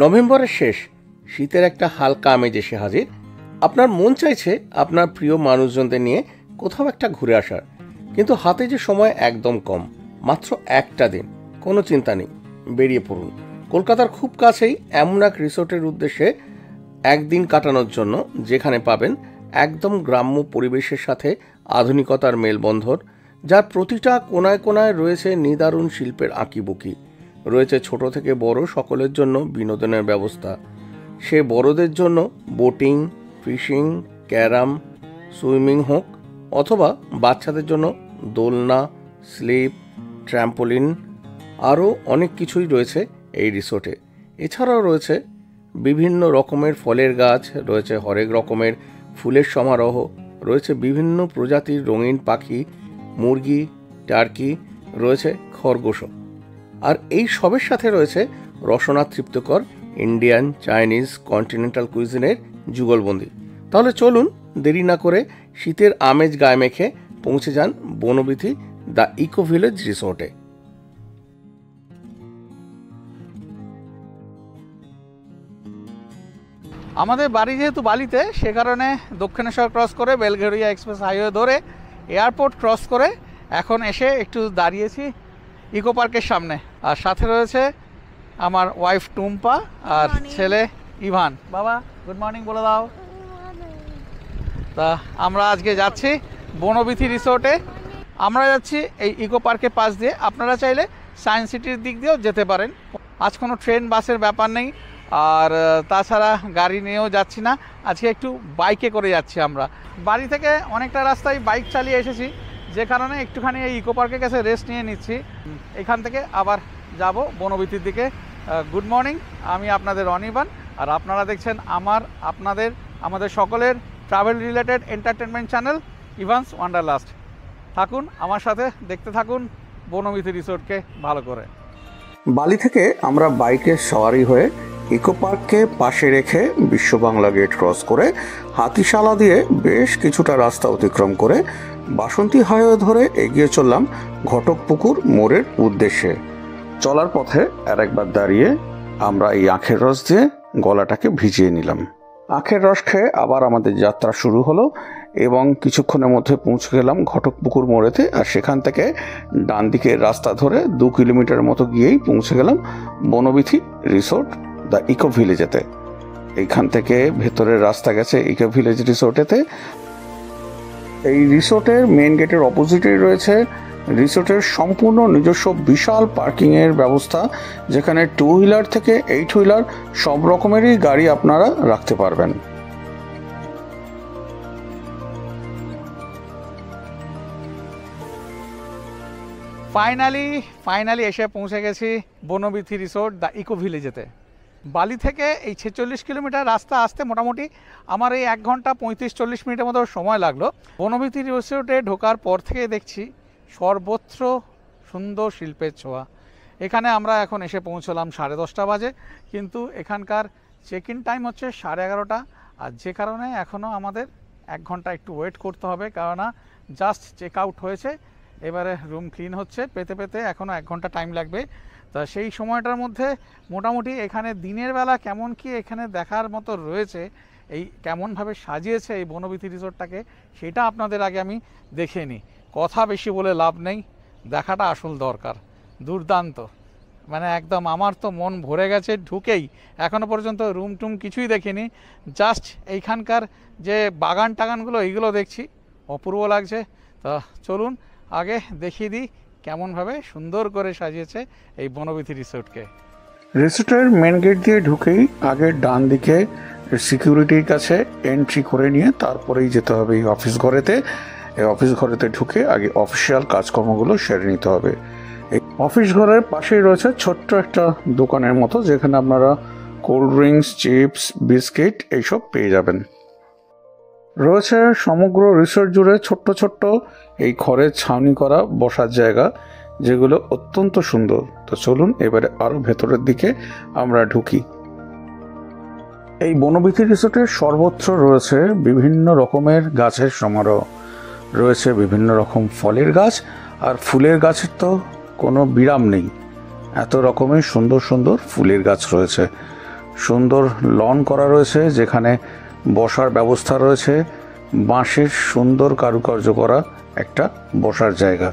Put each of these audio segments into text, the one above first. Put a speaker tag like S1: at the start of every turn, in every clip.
S1: নভেম্বরের শেষ, শীতের একটা হালকা আমেজ এসে হাজির। আপনার মন চাইছে আপনার প্রিয় মানুষজনদের নিয়ে কোথাও একটা ঘুরে আসার, কিন্তু হাতে যে সময় একদম কম, মাত্র একটা দিন। কোনো চিন্তা নেই, বেরিয়ে পড়ুন। কলকাতার খুব কাছেই এমন এক রিসোর্টের উদ্দেশ্যে একদিন কাটানোর জন্য, যেখানে পাবেন একদম গ্রাম্য পরিবেশের সাথে আধুনিকতার মেলবন্ধন, যার প্রতিটা কোনায় কোনায় রয়েছে নিদারুণ শিল্পের আঁকিবুকি। রয়েছে ছোট থেকে বড় সকলের জন্য বিনোদনের ব্যবস্থা। সে বড়দের জন্য বোটিং, ফিশিং, ক্যারাম, সুইমিং হোক, অথবা বাচ্চাদের জন্য দোলনা, স্লিপ, ট্র্যাম্পোলিন, আরও অনেক কিছুই রয়েছে এই রিসোর্টে। এছাড়াও রয়েছে বিভিন্ন রকমের ফলের গাছ, রয়েছে হরেক রকমের ফুলের সমারোহ, রয়েছে বিভিন্ন প্রজাতির রঙিন পাখি, মুরগি, টার্কি, রয়েছে খরগোশও। আর এই সবের সাথে রয়েছে রসনা তৃপ্তকর ইন্ডিয়ান, চাইনিজ, কন্টিনেন্টাল কুইজিনের যুগলবন্দি। তাহলে চলুন দেরি না করে শীতের আমেজ গায়ে মেখে পৌঁছে যান বনবিথি দ্য ইকো ভিলেজ রিসোর্টে।
S2: আমাদের বাড়ি যেহেতু বালিতে, সে কারণে দক্ষিণেশ্বর ক্রস করে বেলঘরিয়া এক্সপ্রেস হাইওয়ে ধরে এয়ারপোর্ট ক্রস করে এখন এসে একটু দাঁড়িয়েছি ইকো পার্কের সামনে। আর সাথে রয়েছে আমার ওয়াইফ টুম্পা আর ছেলে ইভান। বাবা গুড মর্নিং বলে দাও। তা আমরা আজকে যাচ্ছি বনবিথি রিসোর্টে। আমরা যাচ্ছি এই ইকো পার্কের পাশ দিয়ে। আপনারা চাইলে সায়েন্স সিটির দিক দিয়েও যেতে পারেন। আজ কোনো ট্রেন বাসের ব্যাপার নেই, আর তাছাড়া গাড়ি নিয়েও যাচ্ছি না, আজকে একটু বাইকে করে যাচ্ছি। আমরা বাড়ি থেকে অনেকটা রাস্তায় বাইক চালিয়ে এসেছি, যে কারণে একটুখানি এই ইকো পার্কের কাছে রেস্ট নিয়ে নিচ্ছি। এখান থেকে আবার যাব বনবিথির দিকে। গুড মর্নিং, আমি আপনাদের অনির্বাণ, আর আপনারা দেখছেন আমাদের সকলের travel related entertainment channel Evans wanderlust. থাকুন আমার সাথে, দেখতে থাকুন বনবিথি রিসোর্টকে ভালো করে।
S3: বালি থেকে আমরা বাইকের সওয়ারি হয়ে ইকো পার্ককে পাশে রেখে বিশ্ব বাংলা গেট ক্রস করে হাতিশালা দিয়ে বেশ কিছুটা রাস্তা অতিক্রম করে বাসন্তী হাইওয়ে ধরে এগিয়ে চললাম ঘটকপুকুর মোড়ের উদ্দেশ্যে। চলার পথে আর একবার দাঁড়িয়ে আমরা এই আখের রস দিয়ে গলাটাকে ভিজিয়ে নিলাম। আখের রস খেয়ে আবার আমাদের যাত্রা শুরু হলো এবং কিছুক্ষণের মধ্যে পৌঁছে গেলাম ঘটকপুকুর মোড়েতে। আর সেখান থেকে ডান দিকের রাস্তা ধরে 2 কিলোমিটার মতো গিয়েই পৌঁছে গেলাম বনবিথি রিসোর্ট দ্য ইকো ভিলেজেতে। এইখান থেকে ভেতরের রাস্তা গেছে ইকো ভিলেজ রিসোর্টেতে। এই রিসোর্টের মেন গেটের অপোজিটেই রয়েছে রিসোর্টের সম্পূর্ণ নিজস্ব বিশাল পার্কিংয়ের ব্যবস্থা, যেখানে 2 হুইলার থেকে 8 হুইলার সব রকমেরই গাড়ি আপনারা রাখতে পারবেন।
S2: ফাইনালি এসে পৌঁছে গেছি বনবিথি রিসোর্ট দ্য ইকো ভিলেজেতে। বালি থেকে এই 46 কিলোমিটার রাস্তা আসতে মোটামুটি আমার এই 1 ঘন্টা 35-40 মিনিটের মতো সময় লাগলো। বনবিথি রিসোর্টে ঢোকার পর থেকে দেখছি সর্বত্র সুন্দর শিল্পের ছোঁয়া। এখানে আমরা এখন এসে পৌঁছলাম 10:30 বাজে, কিন্তু এখানকার চেক ইন টাইম হচ্ছে 11:30, আর যে কারণে এখনও আমাদের 1 ঘন্টা একটু ওয়েট করতে হবে, কেননা জাস্ট চেক আউট হয়েছে। এবারে রুম ক্লিন হচ্ছে, পেতে এখনও 1 ঘন্টা টাইম লাগবে। তা সেই সময়টার মধ্যে মোটামুটি এখানে দিনের বেলা কেমন কি এখানে দেখার মতো রয়েছে, এই কেমনভাবে সাজিয়েছে এই বনবিথি রিসোর্টটাকে, সেটা আপনাদের আগে আমি দেখে নিই। কথা বেশি বলে লাভ নেই, দেখাটা আসল দরকার। দুর্দান্ত, মানে একদম আমার তো মন ভরে গেছে ঢুকেই। এখনও পর্যন্ত রুম টুম কিছুই দেখিনি, জাস্ট এইখানকার যে বাগান টাগানগুলো এইগুলো দেখছি, অপূর্ব লাগছে। তা চলুন আগে দেখিয়ে দিই কেমনভাবে সুন্দর করে সাজিয়েছে এই বনবিথি রিসোর্টকে।
S3: রিসোর্টের মেন গেট দিয়ে ঢুকেই আগে ডান দিকে সিকিউরিটির কাছে এন্ট্রি করে নিয়ে তারপরেই যেতে হবে এই অফিস ঘরেতে। এই অফিস ঘরেতে ঢুকে আগে অফিসিয়াল কাজকর্মগুলো সেরে নিতে হবে। এই অফিস ঘরের পাশেই রয়েছে ছোট্ট একটা দোকানের মতো, যেখানে আপনারা কোল্ড ড্রিঙ্কস, চিপস, বিস্কিট এইসব পেয়ে যাবেন। রয়েছে সমগ্র রিসোর্ট জুড়ে ছোট্ট ছোট্ট এই খড়ের ছাউনি করা বসার জায়গা, যেগুলো অত্যন্ত সুন্দর। তো চলুন এবারে আরও ভেতরের দিকে আমরা ঢুকি। এই বনবিথি রিসোর্টের সর্বত্র রয়েছে বিভিন্ন রকমের গাছের সমারোহ। রয়েছে বিভিন্ন রকম ফলের গাছ, আর ফুলের গাছের তো কোনো বিরাম নেই। এত রকমের সুন্দর সুন্দর ফুলের গাছ রয়েছে। সুন্দর লন করা রয়েছে, যেখানে বসার ব্যবস্থা রয়েছে, বাঁশের সুন্দর কারুকার্য করা একটা বসার জায়গা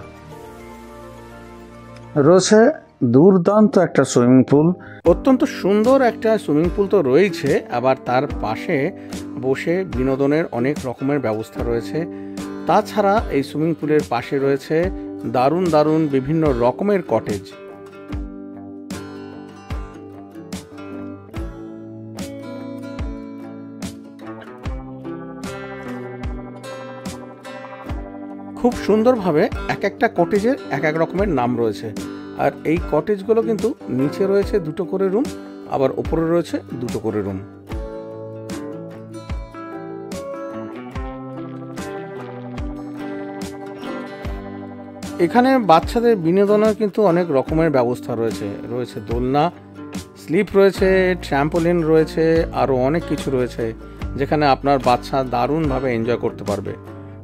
S3: রয়েছে। দুর্দান্ত একটা সুইমিং পুল,
S1: অত্যন্ত সুন্দর একটা সুইমিং পুল তো রয়েছে, আবার তার পাশে বসে বিনোদনের অনেক রকমের ব্যবস্থা রয়েছে। তাছাড়া এই সুইমিং পুলের পাশে রয়েছে দারুণ দারুণ বিভিন্ন রকমের কটেজ। খুব সুন্দরভাবে এক একটা কটেজের এক এক রকমের নাম রয়েছে, আর এই কটেজগুলো কিন্তু নিচে রয়েছে 2টো করে রুম, আবার উপরে রয়েছে 2টো করে রুম। এখানে বাচ্চাদের বিনোদনের কিন্তু অনেক রকমের ব্যবস্থা রয়েছে, রয়েছে দোলনা, স্লিপ রয়েছে, ট্র্যাম্পোলিন রয়েছে, আরও অনেক কিছু রয়েছে, যেখানে আপনার বাচ্চা দারুণভাবে এনজয় করতে পারবে।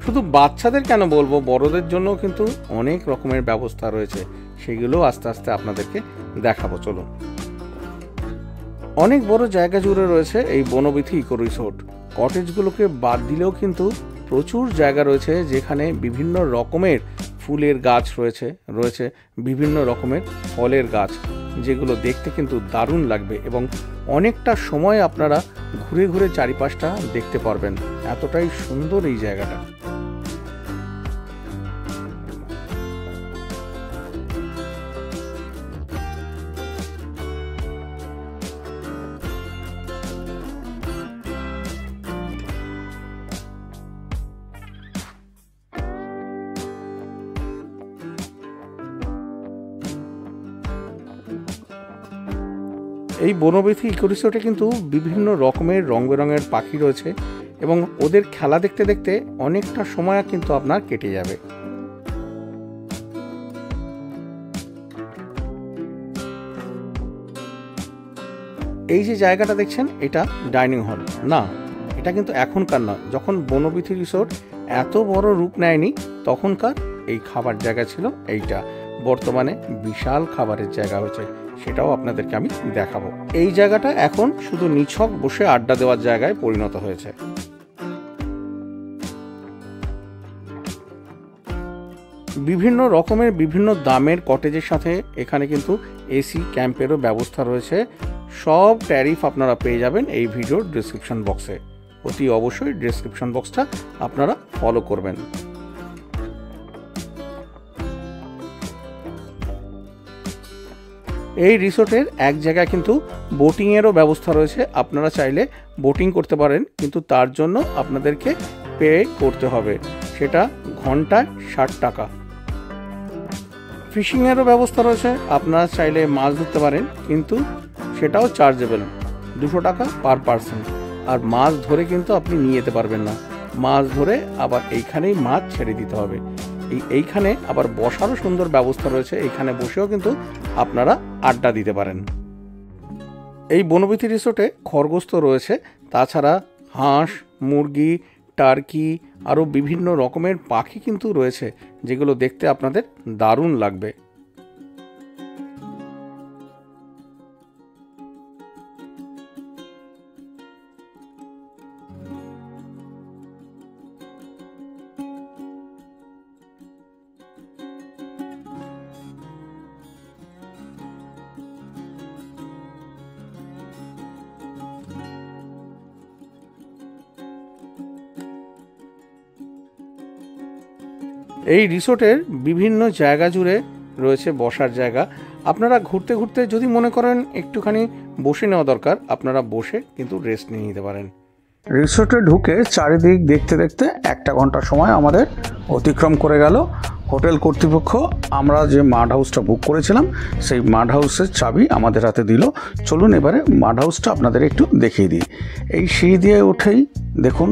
S1: শুধু বাচ্চাদের কেন বলবো, বড়দের জন্য কিন্তু অনেক রকমের ব্যবস্থা রয়েছে, সেগুলো আস্তে আস্তে আপনাদেরকে দেখাবো। চলো। অনেক বড় জায়গা জুড়ে রয়েছে এই বনবিথি ইকো রিসোর্ট। কটেজগুলোকে বাদ দিলেও কিন্তু প্রচুর জায়গা রয়েছে, যেখানে বিভিন্ন রকমের ফুলের গাছ রয়েছে, রয়েছে বিভিন্ন রকমের ফলের গাছ, যেগুলো দেখতে কিন্তু দারুণ লাগবে এবং অনেকটা সময় আপনারা ঘুরে ঘুরে চারিপাশটা দেখতে পারবেন, এতটাই সুন্দর এই জায়গাটা। এই বনবিথি ইকো রিসোর্টে কিন্তু বিভিন্ন রকমের রং বেরঙের পাখি রয়েছে এবং ওদের খেলা দেখতে দেখতে অনেকটা সময় কিন্তু আপনার কেটে যাবে। এই যে জায়গাটা দেখছেন, এটা ডাইনিং হল না, এটা কিন্তু এখনকার নয়। যখন বনবিথি রিসোর্ট এত বড় রূপ নেয়নি, তখনকার এই খাবার জায়গা ছিল এইটা। বর্তমানে বিশাল খাবারের জায়গা হয়েছে, সেটাও আপনাদেরকে আমি দেখাবো। এই জায়গাটা এখন শুধু নিছক বসে আড্ডা দেওয়ার জায়গায় পরিণত হয়েছে। বিভিন্ন রকমের বিভিন্ন দামের কটেজের সাথে এখানে কিন্তু এসি ক্যাম্পেরও ব্যবস্থা রয়েছে। সব ট্যারিফ আপনারা পেয়ে যাবেন এই ভিডিওর ডেসক্রিপশন বক্সে। অতি অবশ্যই ডেসক্রিপশন বক্সটা আপনারা ফলো করবেন। এই রিসোর্টের এক জায়গায় কিন্তু বোটিংয়েরও ব্যবস্থা রয়েছে। আপনারা চাইলে বোটিং করতে পারেন, কিন্তু তার জন্য আপনাদেরকে পে করতে হবে, সেটা ঘন্টায় 60 টাকা। ফিশিংয়েরও ব্যবস্থা রয়েছে, আপনারা চাইলে মাছ ধরতে পারেন, কিন্তু সেটাও চার্জেবল, 200 টাকা পার পারসন। আর মাছ ধরে কিন্তু আপনি নিয়ে যেতে পারবেন না, মাছ ধরে আবার এইখানেই মাছ ছেড়ে দিতে হবে। এইখানে আবার বসারও সুন্দর ব্যবস্থা রয়েছে, এইখানে বসেও কিন্তু আপনারা আড্ডা দিতে পারেন। এই বনবিথি রিসোর্টে খরগোশ তো রয়েছে, তাছাড়া হাঁস, মুরগি, টার্কি, আরও বিভিন্ন রকমের পাখি কিন্তু রয়েছে, যেগুলো দেখতে আপনাদের দারুণ লাগবে। এই রিসোর্টের বিভিন্ন জায়গা জুড়ে রয়েছে বসার জায়গা। আপনারা ঘুরতে ঘুরতে যদি মনে করেন একটুখানি বসে নেওয়া দরকার, আপনারা বসে কিন্তু রেস্ট নিয়ে নিতে পারেন।
S3: রিসোর্টে ঢুকে চারিদিক দেখতে দেখতে 1 ঘন্টা সময় আমাদের অতিক্রম করে গেল। হোটেল কর্তৃপক্ষ আমরা যে মাড হাউসটা বুক করেছিলাম, সেই মাড হাউসের চাবি আমাদের হাতে দিল। চলুন এবারে মাড হাউসটা আপনাদের একটু দেখিয়ে দিই। এই সিঁড়ি দিয়ে উঠেই দেখুন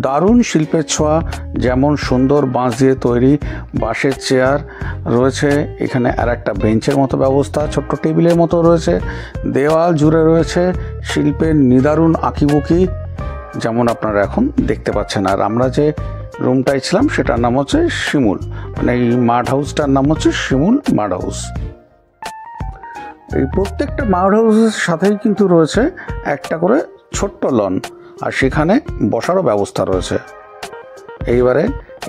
S3: দারুণ শিল্পের ছোঁয়া, যেমন সুন্দর বাঁশ দিয়ে তৈরি বাঁশের চেয়ার রয়েছে, এখানে আর একটা বেঞ্চের মতো ব্যবস্থা, ছোট্ট টেবিলের মতো রয়েছে, দেওয়াল জুড়ে রয়েছে শিল্পের নিদারুণ আঁকিবুকি, যেমন আপনারা এখন দেখতে পাচ্ছেন। আর আমরা যে রুমটায় ছিলাম সেটার নাম হচ্ছে শিমুল, মানে এই মাড হাউসটার নাম হচ্ছে শিমুল মাড হাউস। এই প্রত্যেকটা মাউড হাউসের সাথেই কিন্তু রয়েছে একটা করে ছোট্ট লন, আর সেখানে বসারও ব্যবস্থা রয়েছে। এইবারে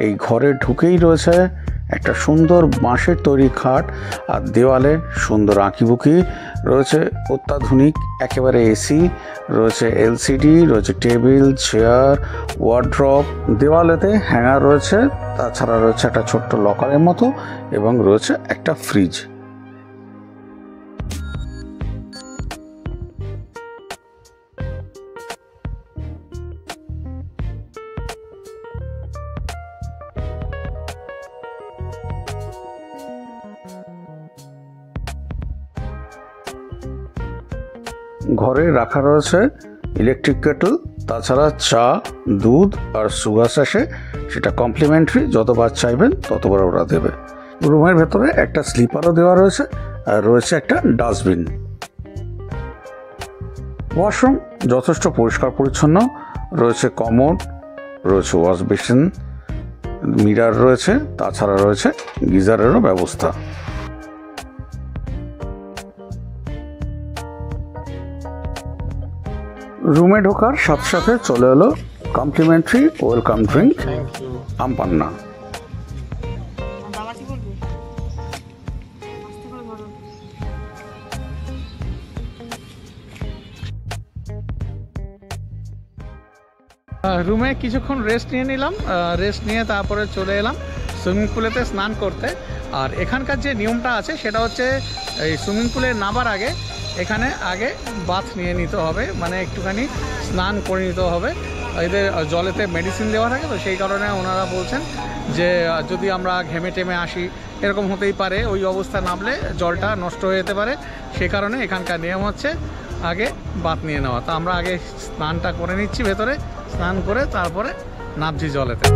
S3: এই ঘরে ঢুকেই রয়েছে একটা সুন্দর বাঁশের তৈরি খাট, আর দেওয়ালে সুন্দর আঁকিবুকি রয়েছে, অত্যাধুনিক একেবারে এসি রয়েছে, এলসিডি রয়েছে, টেবিল, চেয়ার, ওয়ার্ড্রপ, দেওয়ালেতে হ্যাঙ্গার রয়েছে, তাছাড়া রয়েছে একটা ছোট্ট লকারের মতো, এবং রয়েছে একটা ফ্রিজ। ঘরে রাখা রয়েছে ইলেকট্রিক কেটল, তাছাড়া চা, দুধ আর সুগার স্যাশে, সেটা কমপ্লিমেন্টারি, যতবার চাইবেন ততবার ওরা দেবে। রুমের ভেতরে একটা স্লিপারও দেওয়া রয়েছে, আর রয়েছে একটা ডাস্টবিন। ওয়াশরুম যথেষ্ট পরিষ্কার পরিচ্ছন্ন, রয়েছে কমোড, রয়েছে ওয়াশ বেসিন, মিরার রয়েছে, তাছাড়া রয়েছে গিজারেরও ব্যবস্থা। রুমে ঢোকার সাথে সাথে চলে এলো কমপ্লিমেন্টারি ওয়েলকাম ড্রিঙ্ক আমপান্না।
S2: রুমে কিছুক্ষণ রেস্ট নিয়ে নিলাম, রেস্ট নিয়ে তারপরে চলে এলাম সুইমিং পুলেতে স্নান করতে। আর এখানকার যে নিয়মটা আছে সেটা হচ্ছে এই সুইমিং পুলে নামার আগে এখানে আগে বাথ নিয়ে নিতে হবে, মানে একটুখানি স্নান করে নিতে হবে। এদের জলেতে মেডিসিন দেওয়া থাকে, তো সেই কারণে ওনারা বলছেন যে যদি আমরা ঘেমে টেমে আসি, এরকম হতেই পারে, ওই অবস্থায় নামলে জলটা নষ্ট হয়ে যেতে পারে। সে কারণে এখানকার নিয়ম হচ্ছে আগে বাথ নিয়ে নেওয়া। তো আমরা আগে স্নানটা করে নিচ্ছি, ভেতরে স্নান করে তারপরে নামছি জলেতে।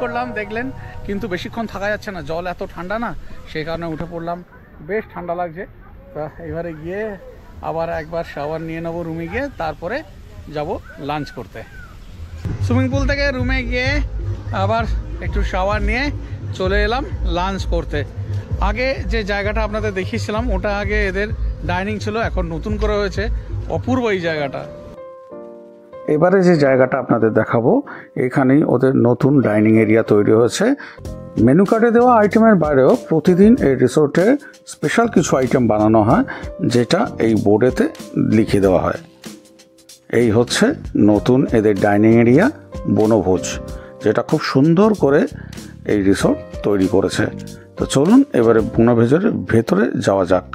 S2: করলাম দেখলেন, কিন্তু বেশিক্ষণ থাকা যাচ্ছে না, জল এত ঠান্ডা না, সেই কারণে উঠে পড়লাম, বেশ ঠান্ডা লাগছে। তা এবারে গিয়ে আবার একবার শাওয়ার নিয়ে নেবো রুমে গিয়ে, তারপরে যাব লাঞ্চ করতে। সুইমিং পুল থেকে রুমে গিয়ে আবার একটু শাওয়ার নিয়ে চলে এলাম লাঞ্চ করতে। আগে যে জায়গাটা আপনাদের দেখিয়েছিলাম ওটা আগে এদের ডাইনিং ছিল, এখন নতুন করে হয়েছে, অপূর্ব এই জায়গাটা।
S3: এবারে যে জায়গাটা আপনাদের দেখাবো, এখানেই ওদের নতুন ডাইনিং এরিয়া তৈরি হয়েছে। মেনু কার্ডে দেওয়া আইটেমের বাইরেও প্রতিদিন এই রিসোর্টে স্পেশাল কিছু আইটেম বানানো হয়, যেটা এই বোর্ডেতে লিখে দেওয়া হয়। এই হচ্ছে নতুন এদের ডাইনিং এরিয়া বনভোজ, যেটা খুব সুন্দর করে এই রিসোর্ট তৈরি করেছে। তো চলুন এবারে বনভোজের ভেতরে যাওয়া যাক।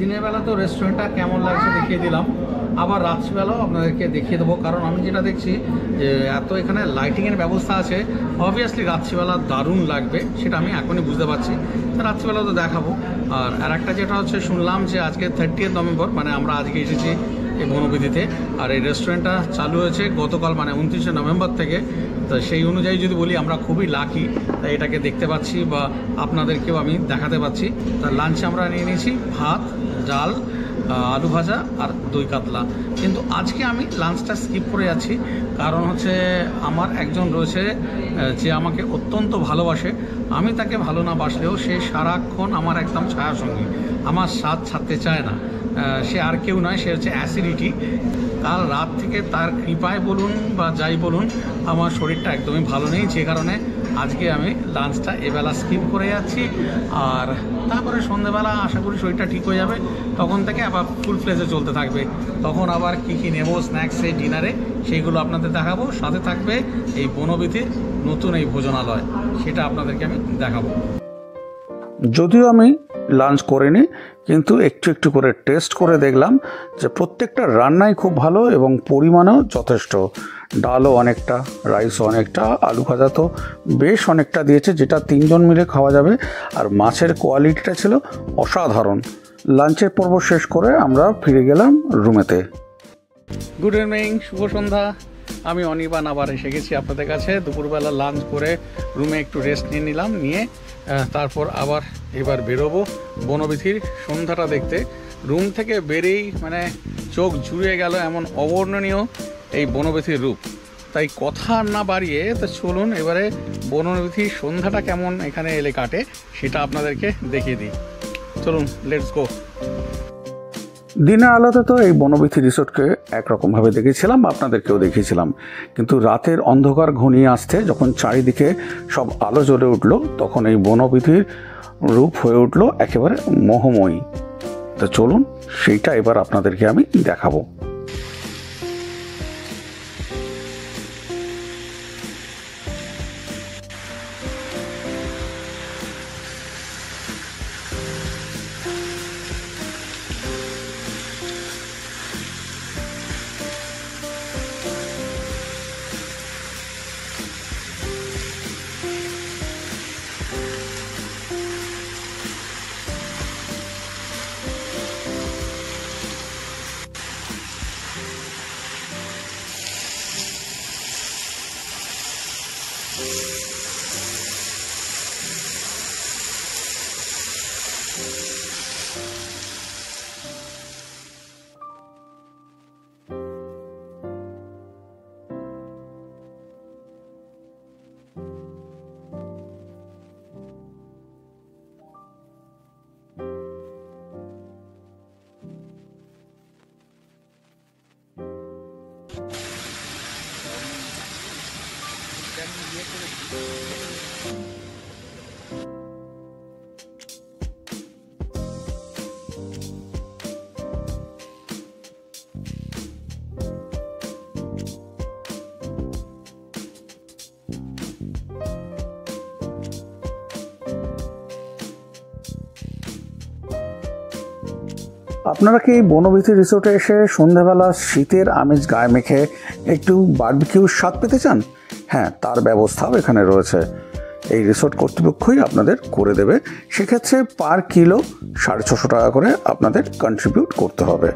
S2: দিনের বেলা তো রেস্টুরেন্টটা কেমন লাগছে দেখিয়ে দিলাম, আবার রাত্রিবেলাও আপনাদেরকে দেখিয়ে দেবো, কারণ আমি যেটা দেখছি যে এত এখানে লাইটিংয়ের ব্যবস্থা আছে, অবভিয়াসলি রাত্রিবেলা দারুণ লাগবে, সেটা আমি এখনই বুঝতে পারছি। তো রাত্রিবেলা তো দেখাবো। আর একটা যেটা হচ্ছে, শুনলাম যে আজকে 30 নভেম্বর, মানে আমরা আজকে এসেছি এই বনবিথিতে, আর এই রেস্টুরেন্টটা চালু হয়েছে গতকাল মানে 29 নভেম্বর থেকে। তো সেই অনুযায়ী যদি বলি আমরা খুবই লাকি, তাই এটাকে দেখতে পাচ্ছি বা আপনাদেরকেও আমি দেখাতে পাচ্ছি। তার লাঞ্চে আমরা নিয়ে নিয়েছি ভাত, ডাল, আলু ভাজা আর দই কাতলা। কিন্তু আজকে আমি লাঞ্চটা স্কিপ করে যাচ্ছি, কারণ হচ্ছে আমার একজন রয়েছে যে আমাকে অত্যন্ত ভালোবাসে। আমি তাকে ভালো না বাসলেও সে সারাক্ষণ আমার একদম ছায়াসঙ্গী, আমার স্বাদ ছাড়তে চায় না। সে আর কেউ নয়, সে হচ্ছে অ্যাসিডিটি। কাল রাত থেকে তার কৃপায় বলুন বা যাই বলুন, আমার শরীরটা একদমই ভালো নেই, যে কারণে আজকে আমি লাঞ্চটা এবেলা স্কিপ করে যাচ্ছি। আর তারপরে সন্ধ্যেবেলা আশা করি শরীরটা ঠিক হয়ে যাবে, তখন থেকে আবার ফুল ফ্লেজে চলতে থাকবে। তখন আবার কী কী নেবো স্ন্যাক্সে, ডিনারে, সেইগুলো আপনাদের দেখাবো। সাথে থাকবে এই বনবিথির নতুন এই ভোজনালয়, সেটা আপনাদেরকে আমি দেখাবো।
S3: যদিও আমি লাঞ্চ করিনি, কিন্তু একটু একটু করে টেস্ট করে দেখলাম যে প্রত্যেকটা রান্নাই খুব ভালো এবং পরিমাণও যথেষ্ট। ডালও অনেকটা, রাইসও অনেকটা, আলু ভাজা তো বেশ অনেকটা দিয়েছে, যেটা 3 জন মিলে খাওয়া যাবে। আর মাছের কোয়ালিটিটা ছিল অসাধারণ। লাঞ্চের পর্ব শেষ করে আমরা ফিরে গেলাম রুমেতে।
S2: গুড ইভিনিং, শুভ সন্ধ্যা। আমি অনির্বাণ আবার এসে গেছি আপনাদের কাছে। দুপুরবেলা লাঞ্চ করে রুমে একটু রেস্ট নিয়ে নিলাম, নিয়ে তারপর আবার এবার বেরোবো বনবিথির সন্ধ্যাটা দেখতে। রুম থেকে বেরিয়েই মানে চোখ জুড়িয়ে গেল এমন অবর্ণনীয় এই বনবিথির রূপ। তাই কথা না বাড়িয়ে তো চলুন এবারে বনবিথির সন্ধ্যাটা কেমন এখানে এলে কাটে সেটা আপনাদেরকে দেখিয়ে দিই। চলুন, লেটস গো।
S3: দিনের আলোতে তো এই বনবিথি রিসোর্টকে একরকমভাবে দেখেছিলাম, আপনাদেরকেও দেখিয়েছিলাম, কিন্তু রাতের অন্ধকার ঘনিয়ে আসতে যখন চারিদিকে সব আলো জ্বলে উঠল, তখন এই বনবিথির রূপ হয়ে উঠল একেবারে মোহময়ী। তো চলুন সেইটা এবার আপনাদেরকে আমি দেখাবো। আপনারা কি বনবিথি রিসোর্টে এসে সন্ধ্যাবেলা শীতের আমেজ গায়ে মেখে একটু বারবিকিউর স্বাদ পেতে চান? হ্যাঁ, তার ব্যবস্থাও এখানে রয়েছে। এই রিসোর্ট কর্তৃপক্ষই আপনাদের করে দেবে। সেক্ষেত্রে পার কিলো 650 টাকা করে আপনাদের কন্ট্রিবিউট করতে হবে।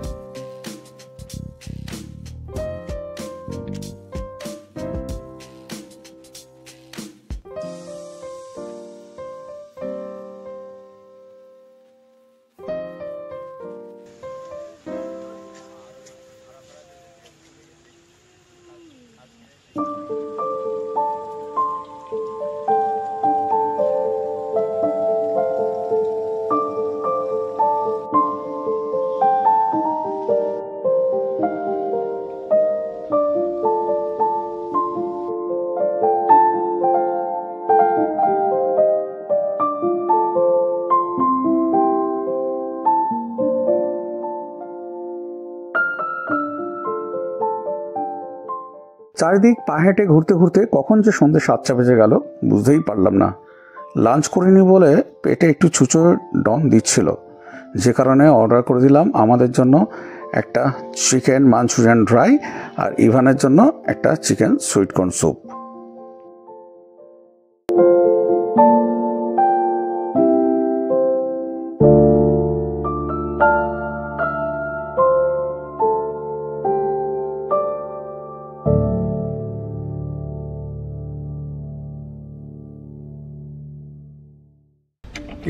S3: চারিদিক পা হেঁটে ঘুরতে ঘুরতে কখন যে সন্ধ্যে 7টা বেজে গেল বুঝতেই পারলাম না। লাঞ্চ করিনি বলে পেটে একটু ছুঁচোর ডন দিচ্ছিল, যে কারণে অর্ডার করে দিলাম আমাদের জন্য একটা চিকেন মাঞ্চুরিয়ান ড্রাই আর ইভানের জন্য একটা চিকেন সুইটকর্ন স্যুপ।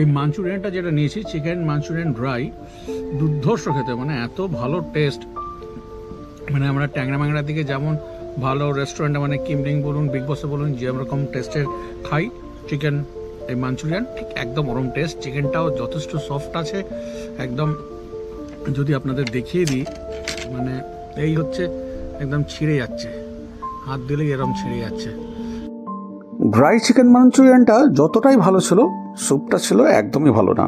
S2: এই মাঞ্চুরিয়ানটা যেটা নিয়েছি চিকেন মাঞ্চুরিয়ান ড্রাই, দুর্ধর্ষ খেতে, মানে এত ভালো টেস্ট। মানে আমরা ট্যাংরা ম্যাংরার দিকে যেমন ভালো রেস্টুরেন্টে মানে কিমলিং বলুন, বিগ বসে বলুন, যেরকম টেস্টের খাই চিকেন এই মাঞ্চুরিয়ান, ঠিক একদম ওরম টেস্ট। চিকেনটাও যথেষ্ট সফট আছে একদম। যদি আপনাদের দেখিয়ে দিই, মানে এই হচ্ছে একদম ছিঁড়ে যাচ্ছে, হাত দিলেই এরকম ছিঁড়ে যাচ্ছে।
S3: ড্রাই চিকেন মাঞ্চুরিয়ানটা যতটাই ভালো ছিল, স্যুপটা ছিল একদমই ভালো না।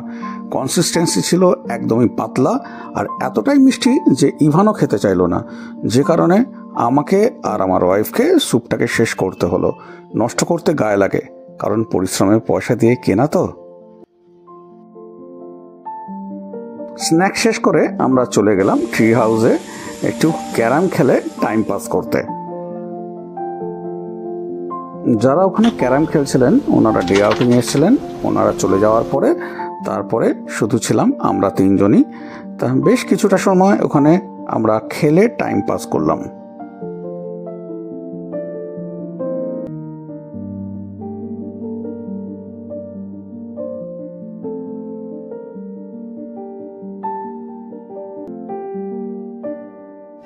S3: কনসিস্টেন্সি ছিল একদমই পাতলা আর এতটাই মিষ্টি যে ইভানও খেতে চাইলো না, যে কারণে আমাকে আর আমার ওয়াইফকে স্যুপটাকে শেষ করতে হলো। নষ্ট করতে গায়ে লাগে, কারণ পরিশ্রমের পয়সা দিয়ে কেনা তো। স্ন্যাক শেষ করে আমরা চলে গেলাম ট্রি হাউসে একটু ক্যারাম খেলে টাইম পাস করতে। যারা ওখানে ক্যারাম খেলছিলেন ওনারা ডে আউটিং এসেছিলেন, ওনারা চলে যাওয়ার পরে তারপরে শুধু ছিলাম আমরা তিনজনই। তা বেশ কিছুটা সময় ওখানে আমরা খেলে টাইম পাস করলাম।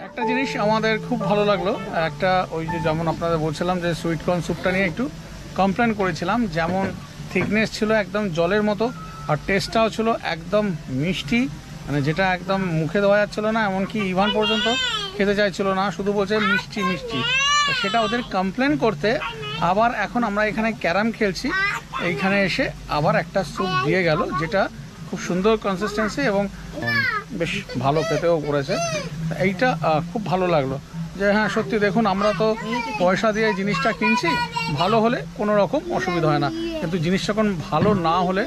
S2: একটা জিনিস আমাদের খুব ভালো লাগলো, একটা ওই যে যেমন আপনাদের বলছিলাম যে সুইটকর্ন স্যুপটা নিয়ে একটু কমপ্লেন করেছিলাম, যেমন থিকনেস ছিল একদম জলের মতো আর টেস্টটাও ছিল একদম মিষ্টি, মানে যেটা একদম মুখে দেওয়া যাচ্ছিল না, এমনকি ইভান পর্যন্ত খেতে চাইছিল না, শুধু বলছে মিষ্টি মিষ্টি। সেটা ওদের কমপ্লেন করতে আবার এখন আমরা এখানে ক্যারাম খেলছি, এইখানে এসে আবার একটা স্যুপ দিয়ে গেল, যেটা খুব সুন্দর কনসিস্টেন্সি এবং বেশ ভালো খেতেও করেছে। এইটা খুব ভালো লাগলো যে হ্যাঁ সত্যি দেখুন, আমরা তো পয়সা দিয়ে জিনিসটা কিনছি, ভালো হলে কোনো রকম অসুবিধা হয় না, কিন্তু জিনিস যখন ভালো না হলে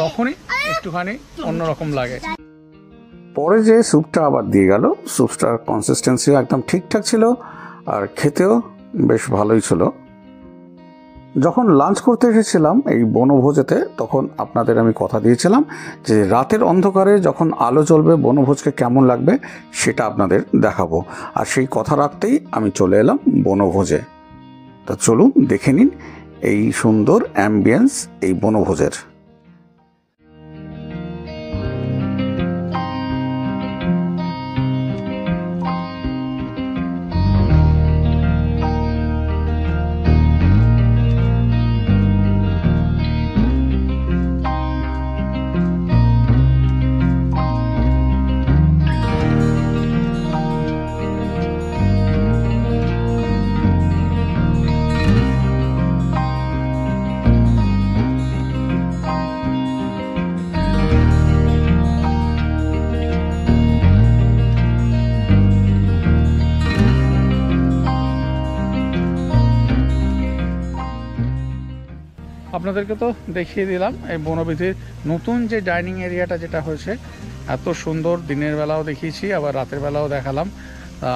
S2: তখনই একটুখানি অন্যরকম লাগে।
S3: পরে যে স্যুপটা আবার দিয়ে গেল, স্যুপটার কনসিস্টেন্সিও একদম ঠিকঠাক ছিল আর খেতেও বেশ ভালোই ছিল। যখন লাঞ্চ করতে এসেছিলাম এই বনভোজেতে, তখন আপনাদের আমি কথা দিয়েছিলাম যে রাতের অন্ধকারে যখন আলো জ্বলবে বনভোজকে কেমন লাগবে সেটা আপনাদের দেখাবো, আর সেই কথা রাখতেই আমি চলে এলাম বনভোজে। তা চলুন দেখে নিন এই সুন্দর অ্যাম্বিয়েন্স এই বনভোজের।
S2: আপনাদেরকে তো দেখিয়ে দিলাম এই বনবিথির নতুন যে ডাইনিং এরিয়াটা যেটা হয়েছে, এত সুন্দর। দিনের বেলাও দেখিয়েছি, আবার রাতের বেলাও দেখালাম।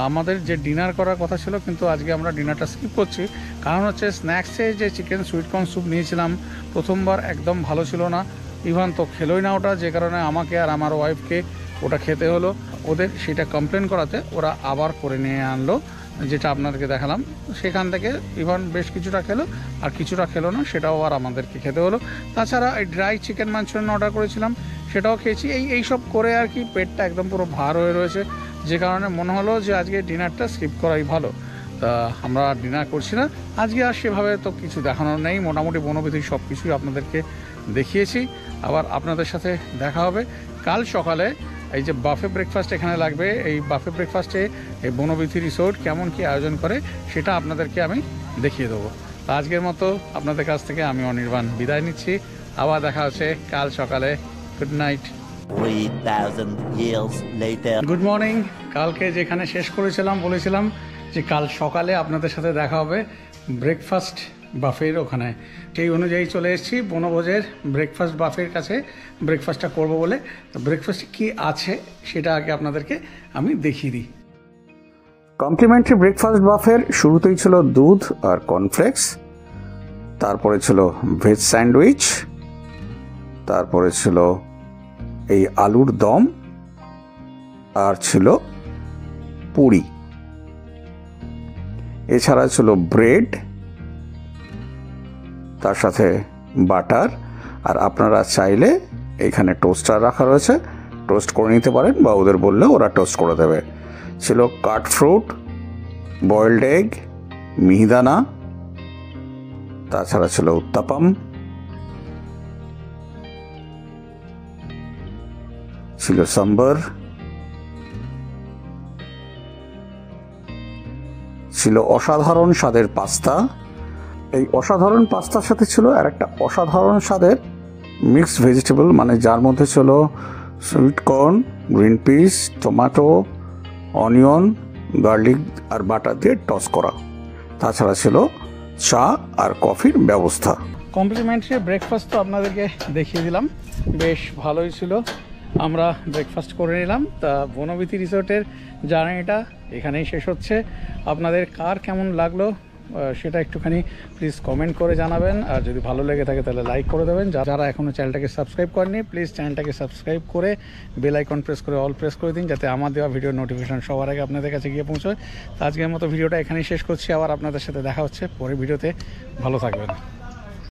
S2: আমাদের যে ডিনার করার কথা ছিল, কিন্তু আজকে আমরা ডিনারটা স্কিপ করছি, কারণ হচ্ছে স্ন্যাক্সে যে চিকেন সুইটকর্ন স্যুপ নিয়েছিলাম প্রথমবার একদম ভালো ছিল না, ইভান তো খেলোই না ওটা, যে কারণে আমাকে আর আমার ওয়াইফকে ওটা খেতে হলো। ওদের সেটা কমপ্লেন করাতে ওরা আবার করে নিয়ে আনলো, যেটা আপনাদেরকে দেখালাম। সেখান থেকে ইভান বেশ কিছুটা খেলো আর কিছুটা খেলো না, সেটাও আর আমাদেরকে খেতে হলো। তাছাড়া এই ড্রাই চিকেন মাঞ্চুরিয়ান অর্ডার করেছিলাম, সেটাও খেয়েছি। এইসব করে আর কি পেটটা একদম পুরো ভার হয়ে রয়েছে, যে কারণে মনে হলো যে আজকে ডিনারটা স্কিপ করাই ভালো। তা আমরা ডিনার করছি না আজকে, আর সেভাবে তো কিছু দেখানোর নেই। মোটামুটি বনবিথির সব কিছুই আপনাদেরকে দেখিয়েছি। আবার আপনাদের সাথে দেখা হবে কাল সকালে। এই যে বাফে ব্রেকফাস্ট এখানে লাগবে, এই বাফে ব্রেকফাস্টে এই বনবিথি রিসোর্ট কেমন কি আয়োজন করে সেটা আপনাদেরকে আমি দেখিয়ে দেবো। তা আজকের মতো আপনাদের কাছ থেকে আমি অনির্বাণ বিদায় নিচ্ছি। আবার দেখা হচ্ছে কাল সকালে। Good night.
S4: 3000 years later.
S2: Good morning. কালকে যেখানে শেষ করেছিলাম বলেছিলাম যে কাল সকালে আপনাদের সাথে দেখা হবে ব্রেকফাস্ট বাফের ওখানে। সেই অনুযায়ী চলে এসেছি বনভোজের ব্রেকফাস্ট বাফের কাছে ব্রেকফাস্টটা করব বলে। ব্রেকফাস্টে কি আছে সেটা আগে আপনাদেরকে আমি দেখিয়ে দিই।
S3: কমপ্লিমেন্টারি ব্রেকফাস্ট বাফের শুরুতেই ছিল দুধ আর কর্নফ্লেক্স, তারপরে ছিল ভেজ স্যান্ডউইচ, তারপরে ছিল এই আলুর দম, আর ছিল পুরি। এছাড়া ছিল ব্রেড, তার সাথে বাটার, আর আপনারা চাইলে এখানে টোস্টার রাখা রয়েছে, টোস্ট করে নিতে পারেন বা ওদের বললে ওরা টোস্ট করে দেবে। ছিল কাট ফ্রুট, বয়েলড এগ, মিহিদানা, তাছাড়া ছিল উত্তাপাম, ছিল সাম্বার, ছিল অসাধারণ স্বাদের পাস্তা। এই অসাধারণ পাস্তার সাথে ছিল আর একটা অসাধারণ স্বাদের মিক্সড ভেজিটেবল, মানে যার মধ্যে ছিল sweet corn, green peas, tomato, onion, garlic আর বাটার দিয়ে টস করা। তাছাড়া ছিল চা আর কফির ব্যবস্থা।
S2: কমপ্লিমেন্টারি ব্রেকফাস্ট তো আপনাদেরকে দেখিয়ে দিলাম, বেশ ভালোই ছিল। আমরা ব্রেকফাস্ট করে নিলাম। তা বনবিথি রিসোর্টের জার্নিটা এখানেই শেষ হচ্ছে। আপনাদের কার কেমন লাগলো সেটা একটুখানি প্লিজ কমেন্ট করে জানাবেন, আর যদি ভালো লেগে থাকে তাহলে লাইক করে দেবেন। যারা এখনও চ্যানেলটাকে সাবস্ক্রাইব করেনি প্লিজ চ্যানেলটাকে সাবস্ক্রাইব করে বেল আইকন প্রেস করে অল প্রেস করে দিন, যাতে আমার দেওয়া ভিডিওর নোটিফিকেশন সবার আগে আপনাদের কাছে গিয়ে পৌঁছয়। আজকের মতো ভিডিওটা এখানেই শেষ করছি, আবার আপনাদের সাথে দেখা হচ্ছে পরের ভিডিওতে। ভালো থাকবেন।